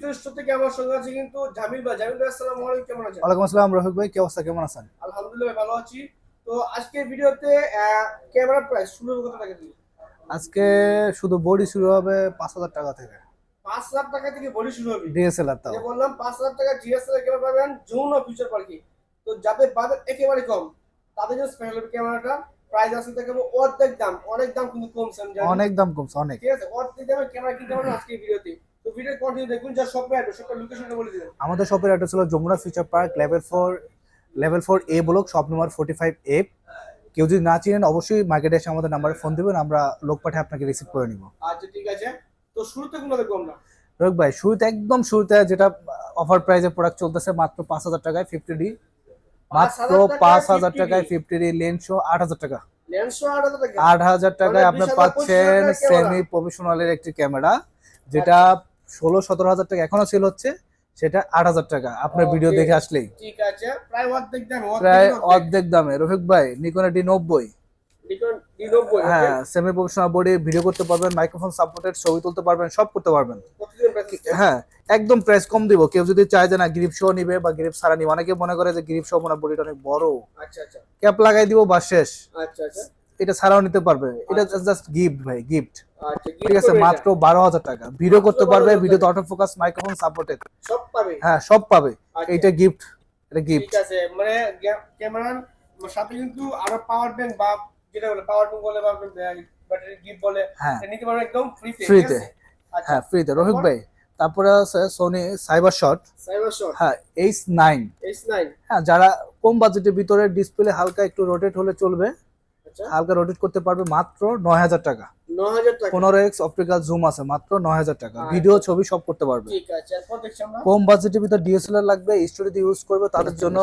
Digital থেকে আমার সঙ্গে আছে কিন্তু জামিল ভাই। জামিল ভাই, আসসালামু আলাইকুম, কেমন আছেন? ওয়ালাইকুম আসসালাম রফিক ভাই, কি অবস্থা, কেমন আছেন? আলহামদুলিল্লাহ ভালো আছি। তো আজকের ভিডিওতে ক্যামেরা প্রাইস শুরু কত টাকা দিয়ে? আজকে শুধু বডি শুরু হবে 5,000 টাকা থেকে। 5,00,000 টাকা থেকে বডি শুরু হবে। ডিএসএলআর যে তাও। বললাম 5,000 টাকা জিএসএলআর ক্যামেরা পাবেন, জুন ও ফিউচার পার্কি। তো যাদের বাজেট একেবারে কম তাদের জন্য স্পেশাল ক্যামেরাটা প্রাইস আছে দেখবো অর্ধেক দাম, অনেক দাম কিন্তু কমছে আমি জানি। অনেক দাম কমছে, অনেক। ঠিক আছে, অর্ধেক দামে ক্যামেরা কিনতে পারবেন আজকে এই ভিডিওতে। তো ভিডিও কন্টিনিউ দেখুন, যা শপে অ্যাড্রেস, শপের লোকেশনটা বলে দিবেন। আমাদের শপের অ্যাড্রেস হলো যমুনা ফিউচার পার্ক লেভেল 4 এ ব্লক, শপ নম্বর 45 এ। কেউ যদি না চিনেন অবশ্যই মার্কেটে এসে আমাদের নাম্বারে ফোন দিবেন, আমরা লোক পাঠিয়ে আপনাকে রিসিভ করে নিব। আচ্ছা ঠিক আছে। তো শুরুতে কোনটা দেখবো আমরা? রফিক ভাই, একদম শুরুতে যেটা অফার প্রাইসে প্রোডাক্ট চলতেছে মাত্র 5,000 টাকায় 50D। মাত্র 5,000 টাকায় 50D লেন্স শো 8,000 টাকা। লেন্স 8,000 টাকা। 8,000 টাকায় মানে আপনি 20,000, পাচ্ছেন 25,000 সেমি প্রফেশনালের একটি ক্যামেরা, যেটা 16-17 হাজার টাকা এখনো সেল হচ্ছে, সেটা 8,000 টাকা আপনার ভিডিও দেখে আসলেই। ঠিক আছে, প্রায় অর্ধেক দাম, প্রায় অর্ধেক দামে রফিক ভাই, নিকন D90। Nikon D90। হ্যাঁ, সেমি প্রফেশনাল বডি, ভিডিও করতে পারবেন, মাইক্রোফোন সাপোর্টেড, ছবি তুলতে পারবেন, সব করতে পারবেন। প্রতিদিন প্রাইস। হ্যাঁ, একদম প্রাইস কম দিব। কেউ যদি চায় যে না গ্রিপ শো নিবে বা গ্রিপ ছাড়া নিবে, অনেকে মনে করে যে গ্রিপ শো মনে বডিটা অনেক বড়, আচ্ছা আচ্ছা ক্যাপ লাগাই দিব বা শেষ। আচ্ছা আচ্ছা এটা ছাড়াও নিতে পারবে, এটা জাস্ট গিফট ভাই, গিফট। আচ্ছা। ঠিক আছে, মাত্র 12,000 টাকা। ভিডিও করতে পারবে, ভিডিওতে অটো ফোকাস, মাইক্রোফোন সাপোর্টেড, সব পাবে। হ্যাঁ সব পাবে। আচ্ছা। এইটা গিফট, এটা গিফট। ঠিক আছে, মানে ক্যামেরার সাথে কিন্তু আরো পাওয়ার ব্যাংক বা যেটা বলে পাওয়ার ব্যাংক বলে বা ব্যাটারি গিফট বলে, হ্যাঁ, এটা নিতে পারবেন একদম ফ্রিতে। ঠিক ফ্রিতে। আছে। আচ্ছা, হ্যাঁ, ফ্রিতে রফিক ভাই। তারপরে আছে Sony cyber shot. Cyber shot হ্যাঁ, H9। H9। হ্যাঁ, যারা কম বাজেটের ভিতরে ডিসপ্লে হালকা একটু রোটেট হলে চলবে, আচ্ছা, হালকা রোটেট করতে পারবে, মাত্র 9,000 টাকা। 9,000 টাকা। 15x অপটিক্যাল জুম আছে, মাত্র 9,000 টাকা। ভিডিও ছবি সব করতে পারবে। ঠিক আছে, এরপর দেখছি আমরা। কম বাজেটের ভিতর ডিএসএলআর লাগবে, স্টোরিতে ইউজ করবে, তাদের জন্য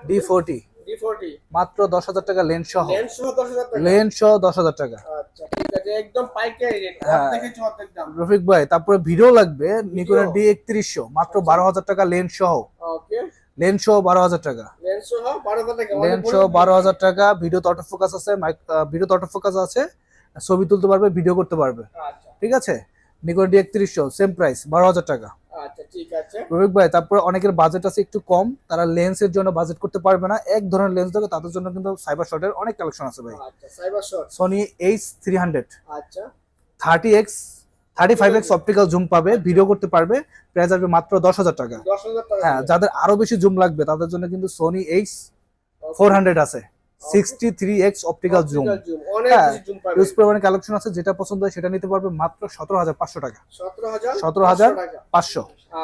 D40। D40 মাত্র 10,000 টাকা লেন্স সহ। লেন্স সহ 10,000 টাকা। লেন্স সহ 10,000 টাকা। আচ্ছা ঠিক আছে, একদম পাইকারি রেট, হ্যাঁ। অর্ধেক অর্ধেক দাম। রফিক ভাই, তারপরে ভিডিও লাগবে নিকনের D3100, মাত্র 12,000 টাকা লেন্স সহ। ওকে, লেন্স সহ 12,000 টাকা। লেন্স সহ 12,000 টাকা। লেন্স সহ 12,000 টাকা। ভিডিওতে অটো ফোকাস আছে, ভিডিওতে অটো ফোকাস আছে, ছবি তুলতে পারবে, ভিডিও করতে পারবে। আচ্ছা ঠিক আছে, নিকন D3100 সেম প্রাইস 12,000 টাকা। আচ্ছা ঠিক আছে। রফিক ভাই, তারপরে অনেকের বাজেট আছে একটু কম, তারা লেন্সের জন্য বাজেট করতে পারবে না, এক ধরনের লেন্স দেখো, তাদের জন্য কিন্তু সাইবার শটের অনেক কালেকশন আছে ভাই। আচ্ছা, সাইবার শট। সোনি H300 আচ্ছা, 30x 35x অপটিক্যাল জুম পাবে, ভিডিও করতে পারবে, প্রাইস আসবে মাত্র 10,000 টাকা। 10,000 টাকা। হ্যাঁ, যাদের আরো বেশি জুম লাগবে তাদের জন্য কিন্তু সোনি H400 আছে, 63x অপটিক্যাল জুম। অনেক হ্যাঁ, বেশি জুম পাবে। ইউজ পরিমাণে কালেকশন আছে, যেটা পছন্দ হয় সেটা নিতে পারবে, মাত্র 17,500 টাকা। 17,500 টাকা। 17,500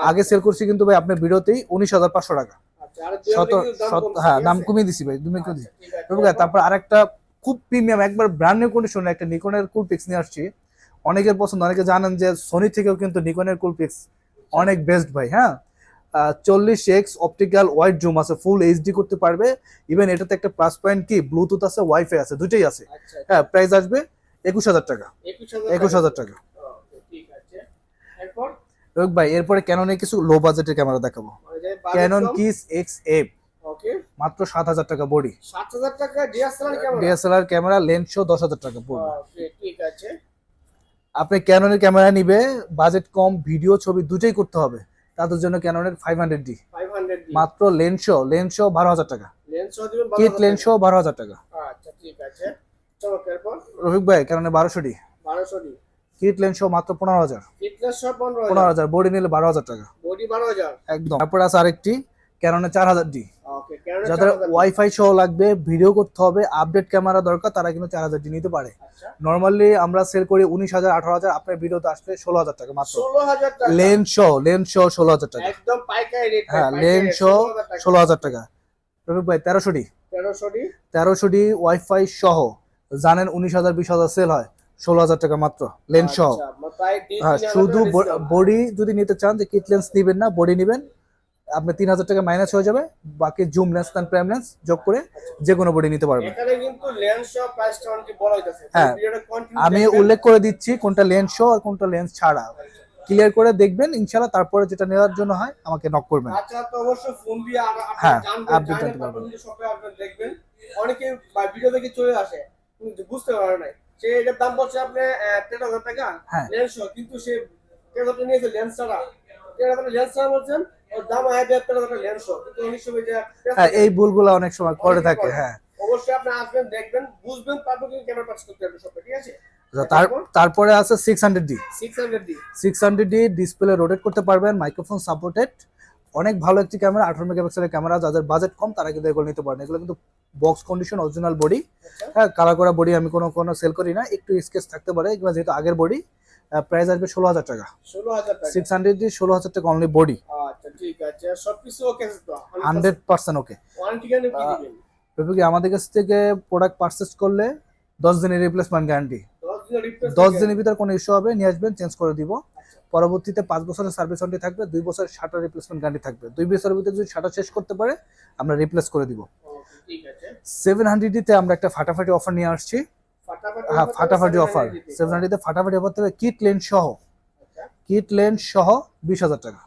আগে সেল করছি কিন্তু ভাই আপনার ভিডিওতেই 19,500 টাকা। আচ্ছা, আর দুই আমাদের কিন্তু দাম কম। হ্যাঁ, দাম কমিয়ে দিছি ভাই, তুমি কমিয়ে দিছি। ঠিক আছে। তারপর আরেকটা খুব প্রিমিয়াম, একবার ব্র্যান্ড নিউ কন্ডিশনের একটা নিকনের কুলপিক্স নিয়ে আসছি। অনেকের পছন্দ, অনেকে জানেন যে সোনি থেকেও কিন্তু নিকনের কুলপিক্স অনেক বেস্ট ভাই। হ্যাঁ, 40x অপটিক্যাল ওয়াইড জুম আছে, ফুল এইচডি করতে পারবে। ইভেন এটাতে একটা প্লাস পয়েন্ট কি, ব্লুটুথ আছে, ওয়াইফাই আছে, দুটোই আছে। আচ্ছা, হ্যাঁ, প্রাইস আসবে 21,000 টাকা। 21,000 টাকা। ওকে, ঠিক আছে। এরপর রোগ ভাই, এরপরে ক্যাননের কিছু লো বাজেটের ক্যামেরা দেখাবো। ক্যানন কিস XF, ওকে, মাত্র 7,000 টাকা বডি। 7,000 টাকা DSLR camera. DSLR camera lens show 10,000 টাকা পড়বে। ওকে, ঠিক আছে। আপনি ক্যাননের ক্যামেরা নিবে, বাজেট কম, ভিডিও ছবি দুটোই করতে হবে, তাদের জন্য ক্যাননের 500D, 500 মাত্র লেন্স শো 12,000 টাকা। লেন্স সহ দিবেন কিট 12,000 লেন্স শো 12,000 টাকা। আচ্ছা ঠিক আছে, চলো এরপর। রফিক ভাই, ক্যাননের 1200D 1200 D. Kit lens show মাত্র 15,000। ফিটনেস সহ 15,000। 15,000 বডি নিলে 12,000 টাকা বডি 12,000। একদম। তারপর আছে আরেকটি ক্যাননের 4000D, ওকে, ক্যামেরা যাদের 4,000। ওয়াইফাই সহ লাগবে, ভিডিও করতে হবে, আপডেট ক্যামেরা দরকার, তারা কিন্তু 4000D নিতে পারে। আচ্ছা, নরমালি আমরা সেল করি 19,000 18,000, আপনার ভিডিওতে আসলে 16,000 টাকা মাত্র। 16,000 টাকা। লেন্স শো 16,000 টাকা। একদম পাইকারি রেট। হ্যাঁ, লেন্স শো 16,000 টাকা। রফিক ভাই, 1300D 1300 ডি। 1300D ওয়াইফাই সহ, জানেন 19,000 20,000 সেল হয়, 16,000 টাকা মাত্র লেন্স সহ। আচ্ছা, প্রায় হ্যাঁ, 3,000 শুধু টাকা ডিসকাউন্ট। বডি যদি নিতে চান, যে কিট লেন্স নিবেন না, বডি নিবেন, আপনি 3,000 টাকা মাইনাস হয়ে যাবে, বাকি জুম লেন্স আর প্রাইম লেন্স যোগ করে যে কোনো বডি নিতে পারবেন। এখানে কিন্তু লেন্স সহ প্রাইসটা অনেক বড় হইতাছে। হ্যাঁ, ভিডিওটা কন্টিনিউ আমি উল্লেখ করে দিচ্ছি কোনটা লেন্স শো আর কোনটা লেন্স ছাড়া, ক্লিয়ার করে দেখবেন ইনশাআল্লাহ, তারপরে যেটা নেওয়ার জন্য হয় আমাকে নক করবেন। আচ্ছা, তো অবশ্যই ফোন দিয়ে আর হ্যাঁ, আপনি আপডেট জানবেন, জানতে পারবেন। আপনি শপে আসবেন, দেখবেন অনেকে ভিডিও দেখে চলে আসে কিন্তু বুঝতে পারে না সে এটার দাম বলছে আপনি 13,000 টাকা হ্যাঁ। লেন্স সহ, কিন্তু সে 13,000 নিয়েছে লেন্স ছাড়া। 13,000 লেন্স না বলছেন, ওর দাম হয় 13,000 লেন্স, কিন্তু উনি হিসেবে যে হ্যাঁ এই ভুলগুলো অনেক সময় করে থাকে। হ্যাঁ অবশ্যই আপনি আসবেন, দেখবেন, বুঝবেন, তারপর কিন্তু ক্যামেরা পাস করতে পারবেন সবটা, ঠিক আছে? তারপরে আছে 600D। 600D 600D display rotate করতে পারবেন, মাইক্রোফোন সাপোর্টেড, অনেক ভালো একটি ক্যামেরা, 18 মেগাপিক্সেলের ক্যামেরা। যাদের বাজেট কম তারা কিন্তু এগুলো নিতে পারেন। এগুলো কিন্তু বক্স কন্ডিশন, অরিজিনাল বডি। আচ্ছা হ্যাঁ কালার করা বডি আমি কোনো সেল করি না, একটু স্কেচ থাকতে পারে, এগুলো যেহেতু আগের বডি। প্রাইস আসবে 16,000 টাকা। 16,000 টাকা। 600D 16,000 টাকা অনলি বডি। আচ্ছা ঠিক আছে, সবকিছু ওকে আছে তো? 100% ওকে। ওয়ারেন্টি গ্যারান্টি কি দিবেন? কি আমাদের কাছ থেকে প্রোডাক্ট পারচেজ করলে 10 দিনের রিপ্লেসমেন্ট গ্যারান্টি। 10 দিনের রিপ্লেস? 10 দিনের ভিতর কোনো ইস্যু হবে নিয়ে আসবেন, চেঞ্জ করে দিব। পরবর্তীতে 5 বছরের সার্ভিস ওয়ারেন্টি থাকবে, 2 বছরের শাটার রিপ্লেসমেন্ট গ্যারান্টি থাকবে। 2 বছরের ভিতরে যদি শাটার শেষ করতে পারে আমরা রিপ্লেস করে দিব। ঠিক আছে। 700D তে আমরা একটা ফাটাফাটি অফার নিয়ে আসছি। ফাটাফাটি হ্যাঁ ফাটাফাটি অফার। 700D তে ফাটাফাটি অফার থেকে কিট লেন্স সহ, কিট লেন্স সহ 20,000 টাকা।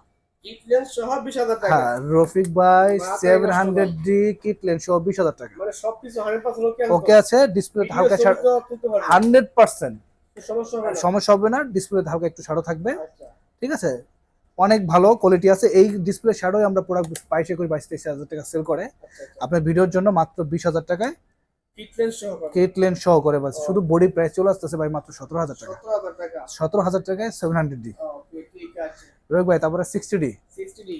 কিট লেন্স সহ 20,000 টাকা? হ্যাঁ রফিক ভাই 700D কিট লেন্স সহ 20,000 টাকা। মানে সবকিছু 100% ওকে আছে? ওকে আছে, ডিসপ্লে হালকা ছাড় 100%, সমস্যা হবে না, ডিসপ্লে হালকা একটু ছাড়ও থাকবে। আচ্ছা ঠিক আছে, অনেক ভালো কোয়ালিটি আছে। এই ডিসপ্লে শ্যাডোই আমরা প্রোডাক্ট 22-23,000 টাকা সেল করে। আপনার ভিডিওর জন্য মাত্র 20,000 টাকায় কিট লেন্স সহ কিট লেন্স সহ করে বাস। শুধু বডি প্রাইস চলে আসতেছে ভাই মাত্র 17,000 টাকা। 17,000 টাকা? 17,000 টাকায় 700D। ওকে ঠিক আছে। রোহিত ভাই তারপরে 60D। 60D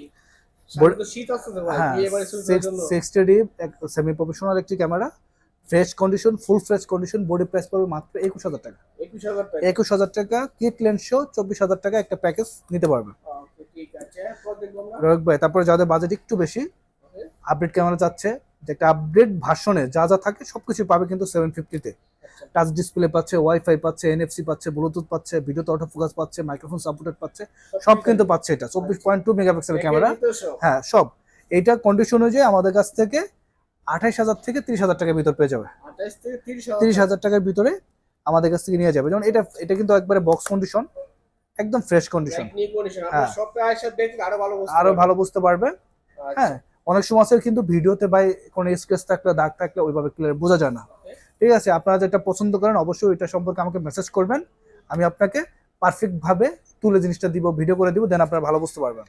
সামনে তো শীত আসছে তো ভাই, হ্যাঁ বিয়ে বাড়ি শুরুর জন্য। 60D সেমি প্রফেশনাল একটি camera, fresh condition, full fresh condition, body price পড়বে মাত্র 21,000 টাকা। 21,000 টাকা? 21,000 টাকা কিট লেন্স সহ 24,000 টাকা একটা প্যাকেজ নিতে পারবে। ওকে ঠিক আছে, পর দেখব না রোহিত ভাই তারপরে যাদের বাজেট একটু বেশি, আপডেট ক্যামেরা চাচ্ছে, যে একটা আপডেট ভার্সনে যা যা থাকে সবকিছু পাবে কিন্তু 750 তে। টাচ ডিসপ্লে পাচ্ছে, ওয়াইফাই পাচ্ছে, এনএফসি পাচ্ছে, ব্লুটুথ পাচ্ছে, ভিডিওতে অটো ফোকাস পাচ্ছে, মাইক্রোফোন সাপোর্টেড পাচ্ছে, সব কিন্তু পাচ্ছে। এটা 24.2 মেগাপিক্সেলের ক্যামেরা। হ্যাঁ সব এইটা কন্ডিশন অনুযায়ী আমাদের কাছ থেকে 28,000 থেকে 30,000 টাকার ভিতর পেয়ে যাবে। 28 থেকে 30,000? 30,000 টাকার ভিতরে আমাদের কাছ থেকে নিয়ে যাবে। যেমন এটা কিন্তু একবারে বক্স কন্ডিশন, একদম ফ্রেশ কন্ডিশন। নিউ কন্ডিশন আপনারা সবটা আইসা দেখলে আরো ভালো বুঝতে পারবে। হ্যাঁ অনেক সময় আছে কিন্তু ভিডিওতে ভাই কোনো স্ক্র্যাচ থাকলে, দাগ থাকলে ওইভাবে ক্লিয়ার বোঝা যায় না। ঠিক আছে, আপনারা যেটা পছন্দ করেন অবশ্যই এটা সম্পর্কে আমাকে মেসেজ করবেন, আমি আপনাকে পারফেক্ট ভাবে তুলে জিনিসটা দিব, ভিডিও করে দিব, দেন আপনারা ভালো বুঝতে পারবেন।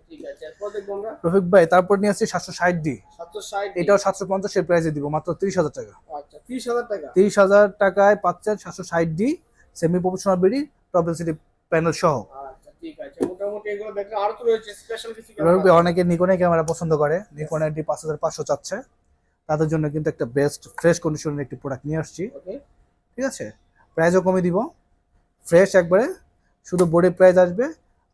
ঠিক আছে, এরপর দেখব আমরা রফিক ভাই তারপর নিয়ে আসছি 760D। 760? এটাও 750 এর প্রাইসে দিব মাত্র 30,000 টাকা। আচ্ছা 30,000 টাকা? 30,000 টাকায় পাচ্ছেন 760D semi professional BD top LCD panel সহ। আচ্ছা ঠিক আছে, মোটামুটি এগুলো দেখলে আরো তো রয়েছে স্পেশাল কিছু রফিক ভাই অনেকে নিকনের ক্যামেরা পছন্দ করে, নিকনের D5500 চাচ্ছে, তাদের জন্য কিন্তু একটা বেস্ট ফ্রেশ কন্ডিশনের একটি প্রোডাক্ট নিয়ে আসছি। ওকে ঠিক আছে, প্রাইসও কমে দিব, ফ্রেশ একবারে। শুধু বডি প্রাইস আসবে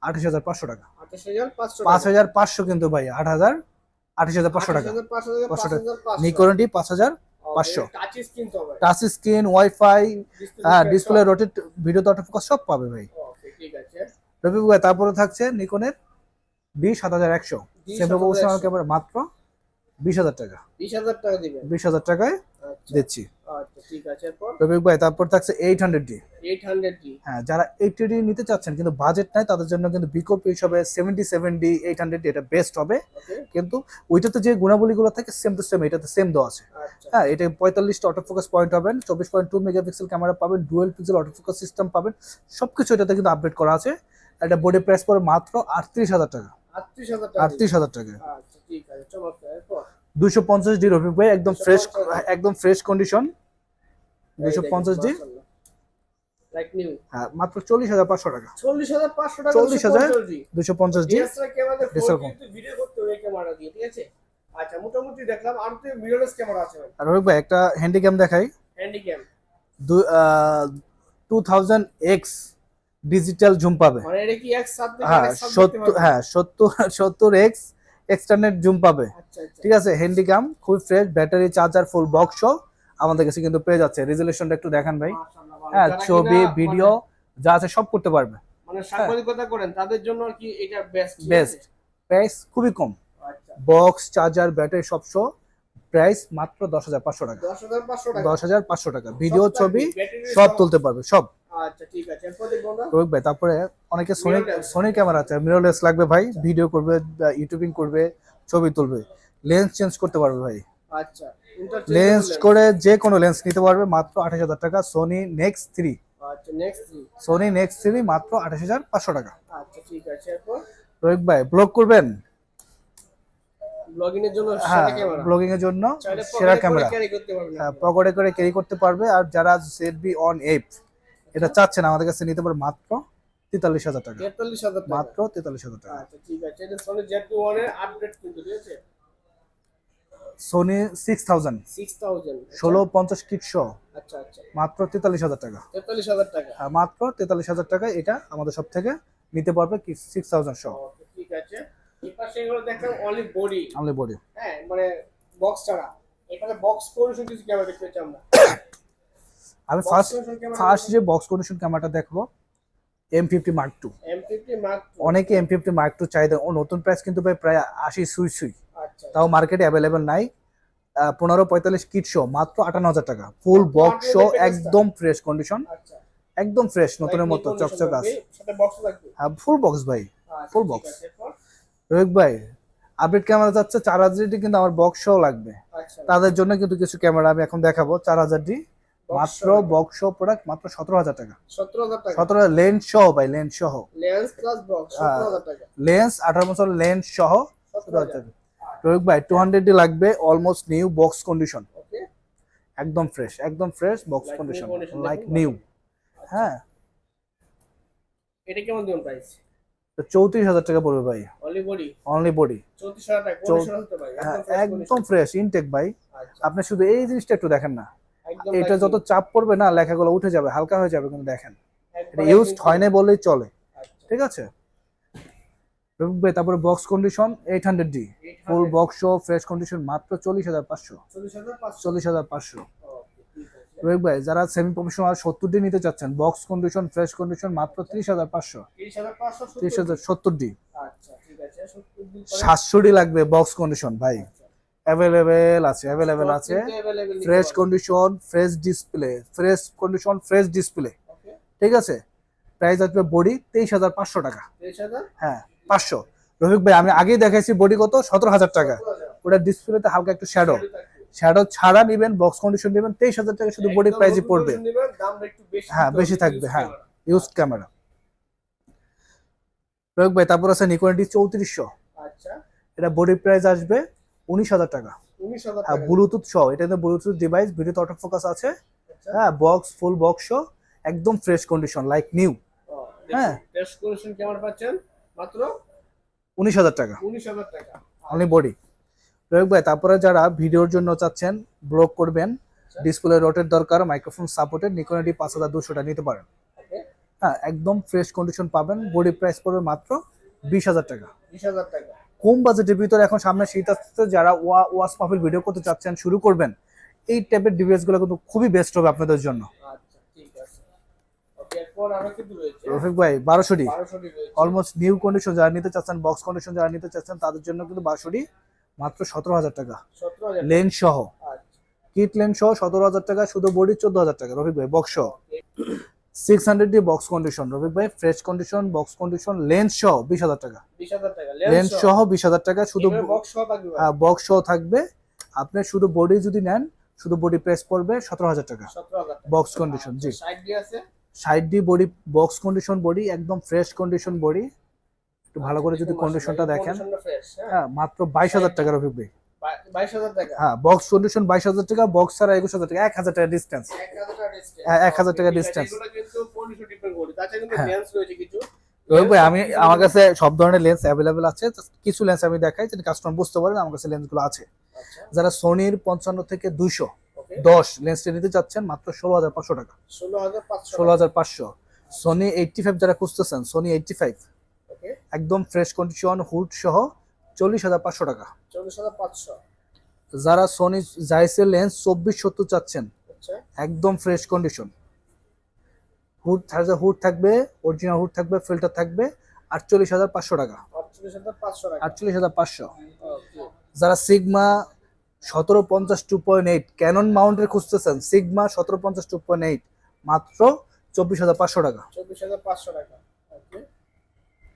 28,500 টাকা। 28,500 টাকা? 5,500 কিন্তু ভাই, 28,500 টাকা। 5,500 নিকন ডি 5,500। টাচ স্ক্রিন তো ভাই? টাচ স্ক্রিন, ওয়াইফাই, হ্যাঁ ডিসপ্লে রোটেট, ভিডিওতে অটো ফোকাস সব পাবে ভাই। ওকে ঠিক আছে। রফিক ভাই তারপরে থাকছে নিকনের D7100 সেমি প্রফেশনাল ক্যামেরা মাত্র 20,000 টাকা। 20,000 টাকা দিবেন? 20,000 টাকায় দিচ্ছি। আচ্ছা ঠিক আছে, এরপর রফিক ভাই তারপর থাকছে 800D। 800D? হ্যাঁ যারা 80D নিতে চাচ্ছেন কিন্তু বাজেট নাই তাদের জন্য কিন্তু বিকল্প হিসাবে 77D 800D এটা বেস্ট হবে। কিন্তু ওইটাতে যে গুণাবলীগুলো থাকে সেম টু সেম এটাতে সেম দেওয়া আছে। হ্যাঁ এটা 45টা অটো ফোকাস পয়েন্ট পাবেন, 24.2 মেগাপিক্সেল ক্যামেরা পাবেন, dual pixel auto focus system পাবেন, সবকিছু এটাতে কিন্তু আপডেট করা আছে। এটা বডি প্রাইস পড়ে মাত্র 38,000 টাকা। 38,000 টাকা? 38,000 টাকা। আচ্ছা ঠিক আছে, চমৎকার। এরপর 250D রফিক ভাই একদম fresh condition. 250D like new. হ্যাঁ মাত্র 40,500 টাকা। 40,500 টাকা? 40,000 250D DSLR camera DSL video করতে হবে ক্যামেরা দিয়ে, ঠিক আছে? আচ্ছা মোটামুটি দেখলাম, আর তো মিররলেস ক্যামেরা আছে ভাই। আর রফিক ভাই একটা হ্যান্ডিক্যাম দেখাই। হ্যান্ডিক্যাম 2000X ডিজিটাল জুম পাবে। মানে এটা কি এক সাথে? হ্যাঁ 70X এক্সটারনেট জুম পাবে। আচ্ছা আচ্ছা ঠিক আছে, হ্যান্ডিক্যাম খুব fresh, battery, charger, full box সহ আমাদের কাছে কিন্তু পেয়ে যাচ্ছে। রেজুলেশনটা একটু দেখান ভাই। মাশাআল্লাহ ভালো। হ্যাঁ যারা ছবি কিনা ভিডিও যা আছে সব করতে পারবে। মানে সাংবাদিকতা করেন তাদের জন্য আর কি এটা বেস্ট। বেস্ট প্রাইস খুবই কম, আচ্ছা বক্স, চার্জার, ব্যাটারি সব সহ প্রাইস মাত্র 10,500 টাকা। 10,500 টাকা? 10,500 টাকা, ভিডিও ছবি সব তুলতে পারবে সব। আচ্ছা ঠিক আছে, এরপর দেখব না রোহিত ভাই তারপরে অনেকে সোনি ক্যামেরা আছে, মিররলেস লাগবে ভাই, ভিডিও করবে, ইউটিউবিং করবে, ছবি তুলবে, লেন্স চেঞ্জ করতে পারবে ভাই। আচ্ছা লেন্স করে যে কোনো লেন্স নিতে পারবে মাত্র 28,000 টাকা। সোনি নেক্সট 3, আচ্ছা নেক্সট সোনি নেক্সট 3 মাত্র 28,500 টাকা। আচ্ছা ঠিক আছে, এরপর রোহিত ভাই ব্লগ করবেন? ব্লগিং এর জন্য হ্যাঁ, সেরা ক্যামেরা, ব্লগিং এর জন্য চাইলে সেরা পকেটে করে ক্যামেরা। ক্যারি করতে পারবেন হ্যাঁ, আপনি। পকেটে করে ক্যারি করতে পারবে। আর যারা ZV অন এপ এটা চাচ্ছেন আমাদের কাছে নিতে পারে মাত্র 43,000 টাকা। 43,000 টাকা। মাত্র 43,000 টাকা। আচ্ছা ঠিক আছে, এটা Sony ZV-1 এর আপডেট কিন্তু, ঠিক আছে। সোনি 6000 6000 1650 কিট সহ আচ্ছা আচ্ছা, মাত্র 43,000 টাকা। 43,000 টাকা। হ্যাঁ, মাত্র 43,000 টাকা। এটা আমাদের সব থেকে নিতে পারবে কি 6000 সহ ওকে ঠিক আছে। এই পাশে এগুলো দেখেন অনলি বডি, অনলি বডি। হ্যাঁ মানে বক্স ছাড়া। এখানে বক্স কন্ডিশন কিছু ক্যামেরা দেখতে চাই আমরা। আমি Box first condition camera first যে বক্স কন্ডিশন ক্যামেরাটা দেখবো M50 Mark II। M50 Mark II। অনেকে M50 Mark II চাহিদা, ও নতুন প্রাইস কিন্তু ভাই প্রায় 80 সুই সুই, আচ্ছা তাও মার্কেটে অ্যাভেলেবেল নাই। 1545 কিট শো মাত্র 58,000 টাকা। ফুল বক্স শো, একদম ফ্রেশ কন্ডিশন, আচ্ছা, একদম ফ্রেশ নতুনের মতো চকচক আছে। সাথে বক্স থাকবে। হ্যাঁ, ফুল বক্স ভাই, আচ্ছা, ফুল ঠিক বক্স। আছে, এরপর? রোহিত ভাই আপডেট ক্যামেরা যাচ্ছে 4000D, কিন্তু আমার বক্স শো লাগবে। আচ্ছা, তাদের জন্য কিন্তু কিছু ক্যামেরা আমি এখন দেখাবো 4000D box মাত্র। show। বক্স শো প্রোডাক্ট মাত্র 17,000 টাকা। 17,000 টাকা। 17 লেন্স সহ ভাই, লেন্স সহ, লেন্স প্লাস বক্স 17,000 টাকা। লেন্স 18 বছর লেন্স সহ 17,000 টাকা। রোহিত ভাই 200D লাগবে, অলমোস্ট নিউ বক্স কন্ডিশন, ওকে, একদম ফ্রেশ, একদম fresh box Like new condition, condition like দেখুন। নিউ। আচ্ছা, হ্যাঁ, এটা কেমন দিবেন প্রাইস? তো 34,000 টাকা পড়বে ভাই, অনলি বডি অনলি বডি। 34,000 টাকা। কন্ডিশন হতে পারে হ্যাঁ, একদম fresh একদম condition। ফ্রেশ ইনটেক ভাই। আচ্ছা, আপনি শুধু এই জিনিসটা একটু দেখেন না, একদম এটা like যত new। চাপ পড়বে না লেখাগুলো উঠে যাবে, হালকা হয়ে যাবে, কিন্তু দেখেন এটা একবারে ইউজড কিন্তু- হয় না বললেই চলে। আচ্ছা, ঠিক আছে রবিক ভাই, তারপরে box condition 800D 800 full box show fresh condition মাত্র 40,500। 40,500। 40,500। ওকে ঠিক আছে। রবিক ভাই যারা সেমি প্রফেশনাল 70D নিতে চাচ্ছেন, বক্স কন্ডিশন ফ্রেশ কন্ডিশন মাত্র 30,500। 30,500 30,000 70D। আচ্ছা ঠিক আছে, 70 দিন পরে 700D লাগবে বক্স কন্ডিশন ভাই, অ্যাভেলেবেল আছে, অ্যাভেলেবেল stock আছে। কিন্তু available নিতে ফ্রেশ পারবেন। Condition fresh display, fresh condition fresh display. Okay, ঠিক আছে, প্রাইস আসবে বডি 23,500 টাকা। 23,000। হ্যাঁ 500। রফিক ভাই আমি আগেই দেখাইছি বডি কত 17,000 টাকা। 17,000 ওটা ডিসপ্লেতে হালকা একটু শ্যাডো, থাকবে। শ্যাডো ছাড়া নিবেন, বক্স কন্ডিশন নেবেন 23,000 টাকা শুধু বডি একদম প্রাইসই নতুন পড়বে। condition নিবেন, দামটা একটু বেশি হ্যাঁ, দিতে বেশি হবে, থাকবে, use হ্যাঁ camera। Use camera. রফিক ভাই তারপর আছে নিকন ডি 3400, আচ্ছা, এটা বডি প্রাইস আসবে 19,000 টাকা। 19,000 হ্যাঁ, টাকা। ব্লুটুথ সহ, এটাতে ব্লুটুথ ডিভাইস, ভিডিওতে অটো ফোকাস আছে। আচ্ছা, হ্যাঁ, বক্স ফুল বক্স সহ একদম ফ্রেশ কন্ডিশন লাইক নিউ। হ্যাঁ। টেস্ট কন্ডিশন কেমন পাচ্ছেন? মাত্র 19,000 টাকা 19,000 টাকা। Only body. রোহিত ভাই তারপরে যারা ভিডিওর জন্য চাচ্ছেন, ব্লগ করবেন, ডিসপ্লে রোটের দরকার, মাইক্রোফোন সাপোর্টেড, নিকন ডি 5200টা নিতে পারেন। ওকে, হ্যাঁ, একদম ফ্রেশ কন্ডিশন পাবেন, বডি প্রাইস পড়বে মাত্র 20,000 টাকা। 20,000 টাকা। কম বাজেটের ভিতরে এখন সামনে শীত আসছে, যারা ওয়াচ মাহফিল ভিডিও করতে চাচ্ছেন, শুরু করবেন, এই টাইপের ডিভাইসগুলো কিন্তু খুবই বেস্ট হবে আপনাদের জন্য। আচ্ছা ঠিক আছে। ওকে, এরপর আরো কিছু রয়েছে। রফিক ভাই 1200D 1200 রয়েছে। অলমোস্ট নিউ কন্ডিশন যারা নিতে চাচ্ছেন, বক্স কন্ডিশন যারা নিতে চাচ্ছেন, তাদের জন্য কিন্তু 1200D মাত্র 17,000 টাকা 17,000। লেন্স সহ, আচ্ছা, কিট লেন্স সহ 17,000 টাকা, শুধু বডি 14,000 টাকা। রফিক ভাই বক্স সহ 600D বক্স কন্ডিশন, রফিক ভাই fresh condition box condition lens সহ 20,000 টাকা। 20,000 টাকা। লেন্স সহ 20,000 টাকা, শুধু বক্স সহ থাকবে ভাই। বক্স সহ থাকবে। আপনি শুধু বডি যদি নেন, শুধু বডি প্রাইস পড়বে 17,000 টাকা 17,000 টাকা। Box condition. জি, সাইড দিয়ে আছে। 60D body box condition body, একদম ফ্রেশ কন্ডিশন বডি। একটু ভালো করে যদি কন্ডিশনটা দেখেন, কন্ডিশনটা ফ্রেশ। হ্যাঁ, হ্যাঁ মাত্র 22,000 টাকা রফিক ভাই। 22,000 টাকা। হ্যাঁ, বক্স কন্ডিশন 22,000 টাকা, বক্স ছাড়া 21,000 টাকা, 1,000 টাকা ডিস্টেন্স। 1,000 টাকা distance। হ্যাঁ, 1,000 টাকা ঠিক আছে, distance। এগুলো কিন্তু কন্ডিশন ডিপেন্ড করে। তাছাড়া কিন্তু হ্যাঁ। লেন্স রয়েছে কিছু। রফিক ভাই আমি আমার কাছে সব ধরনের লেন্স অ্যাভেলেবেল আছে, just কিছু লেন্স আমি দেখাই যদি কাস্টমার বুঝতে পারেন আমার কাছে লেন্সগুলো আছে। আচ্ছা, যারা সোনির 55 থেকে 200 ওকে। 10 লেন্সটা নিতে চাচ্ছেন মাত্র 16,500 টাকা। 16,500। 16,500। সোনি 85 যারা খুঁজতেছেন, সোনি 85 ওকে, একদম ফ্রেশ কন্ডিশন হুড সহ 40,500 টাকা। 24,500। যারা সোনি জাইসের লেন্স 2470 চাচ্ছেন, আচ্ছা, একদম ফ্রেশ কন্ডিশন, হুড থাকবে, অরিজিনাল হুড থাকবে, ফিল্টার থাকবে, 48,500 টাকা। 48,500 টাকা। 48,500। ওকে, যারা সিগমা 1750 2.8 ক্যানন মাউন্টের খুঁজতেছেন, সিগমা 1750 2.8 মাত্র 24,500 টাকা। 24,500 টাকা। ওকে,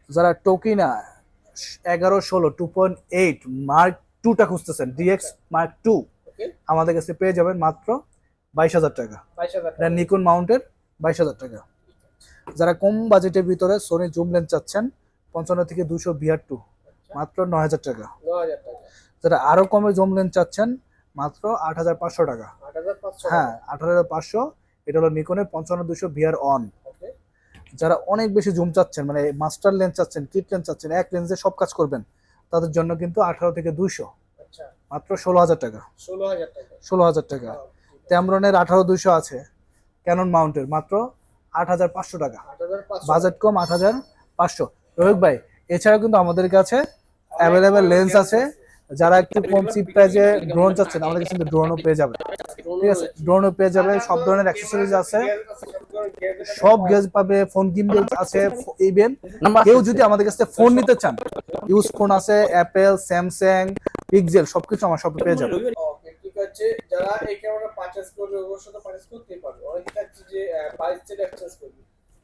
যারা টোকিনা 1116 2.8 মার্ক 2টা খুঁজতেছেন, ডিএক্স মার্ক 2 ওকে, আমাদের কাছে পেয়ে যাবেন মাত্র 22,000 টাকা। 22,000 এটা টাকা। নিকন মাউন্টের 22,000 টাকা। যারা কম বাজেটের ভিতরে সোনি জুম লেন্স চাচ্ছেন, 55 থেকে 200 VR2 আচ্ছা, মাত্র 9000 টাকা। 9000 টাকা, যারা আরো কমে জুম লেন্স চাচ্ছেন মাত্র 8500 টাকা। 8500 হ্যাঁ, টাকা। 18500। এটা হলো নিকনের 55200 VR অন। ওকে, যারা অনেক বেশি জুম চাচ্ছেন, মানে মাস্টার লেন্স চাচ্ছেন, কিট লেন্স চাচ্ছেন, এক লেন্সে সব কাজ করবেন, তাদের জন্য কিন্তু 18 থেকে 200 আচ্ছা, মাত্র 16000 টাকা। 16000 টাকা। 16000 টাকা। ঠিক আছে। ক্যামরনের 18200 আছে, ক্যানন মাউন্টের মাত্র 8500 টাকা। 8500 বাজেট কম 8500। রোহিত ভাই, এছাড়াও কিন্তু আমাদের কাছে অ্যাভেলেবেল লেন্স আছে। যারা একটু কম চিপ প্রাইজে ড্রোন চাচ্ছেন, আমাদের কাছে কিন্তু ড্রোনও পেয়ে যাবে। ঠিক আছে, ড্রোনও পেয়ে যাবে, সব ধরনের অ্যাক্সেসরিজ আছে, সব গেজ পাবে, ফোন গিম্বল আছে। ইভেন কেউ যদি আমাদের কাছে ফোন নিতে চান, ইউজ ফোন আছে, অ্যাপেল, স্যামসাং, পিক্সেল, সবকিছু আমার শপে পেয়ে যাবে। ওকে, ঠিক আছে। যারা এই ক্যামেরা পারচেজ করবে ওর সাথে পারচেজ করতেই পারবে। অনেকে চাচ্ছে যে প্রাইস চেয়ে এক্সচেঞ্জ করবে,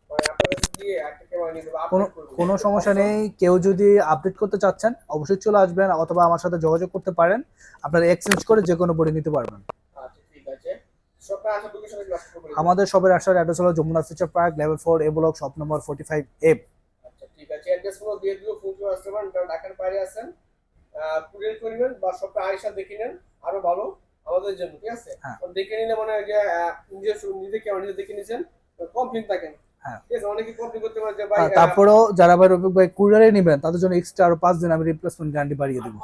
মানে আপনার কাছে দিয়ে একটা ক্যামেরা নিয়ে নেবে, কোনো আপডেট করবে। কোনো সমস্যা নেই। কেউ যদি আপডেট করতে চাচ্ছেন অবশ্যই চলে আসবেন, অথবা আমার সাথে যোগাযোগ করতে পারেন। আপনারা এক্সচেঞ্জ করে যে কোনো বডি নিতে পারবেন। আচ্ছা, ঠিক আছে। সকাল আসা লোকেশনে ক্লাস করবে। আমাদের সবের আসার অ্যাড্রেস হলো যমুনা ফিউচার পার্ক, লেভেল 4 এ ব্লক, শপ নম্বর 45A। আচ্ছা, ঠিক আছে। অ্যাড্রেস গুলো দিয়ে দিও, ফোন করে আসতে পারেন। কারণ ঢাকার বাইরে আছেন, কুরিয়ার করবেন বা শপে আইসা দেখে নেন, আরো ভালো আমাদের জন্য। ঠিক আছে, হ্যাঁ। তো দেখে নিলে মনে হয় যে নিজে কেমন নিজে দেখে নিছেন, কমপ্লেন থাকেন। হ্যাঁ। ঠিক আছে, অনেকে কমপ্লেন করতে পারে যে ভাই তারপরেও যারা ভাই রফিক ভাই কুরিয়ারে নেবেন, তাদের জন্য এক্সট্রা আরো 5 দিন আমি রিপ্লেসমেন্ট গ্যারান্টি বাড়িয়ে দিব।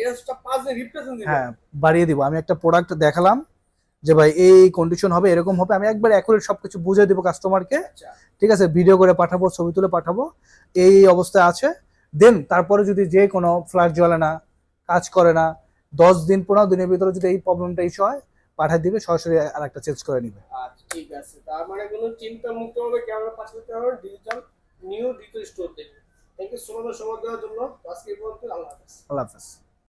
এক্সট্রা 5 দিন রিপ্লেসমেন্ট দিবেন। হ্যাঁ, বাড়িয়ে দিব। আমি একটা প্রোডাক্ট দেখালাম যে ভাই এই কন্ডিশন হবে, এরকম হবে, আমি একবার অ্যাকুরেট সবকিছু বুঝিয়ে দিব কাস্টমারকে। আচ্ছা, ঠিক আছে, ভিডিও করে পাঠাবো, ছবি তুলে পাঠাবো, এই অবস্থায় আছে। দেন তারপরে যদি যে কোনো ফ্ল্যাশ জ্বলে না, কাজ করে না, 10 দিন 15 দিনের ভিতরে যদি এই প্রবলেমটা ইস্যু হয়, পাঠিয়ে দিবে, সরাসরি আর একটা চেঞ্জ করে নিবে। আচ্ছা, ঠিক আছে। তার মানে কোনো চিন্তা মুক্ত হবে ক্যামেরা পাস করতে হবে ডিজিটাল স্টোর থেকে। থ্যাংক ইউ সো মাচ সময় দেওয়ার জন্য। আজকে এই পর্যন্ত। আল্লাহ হাফেজ। আল্লাহ হাফেজ।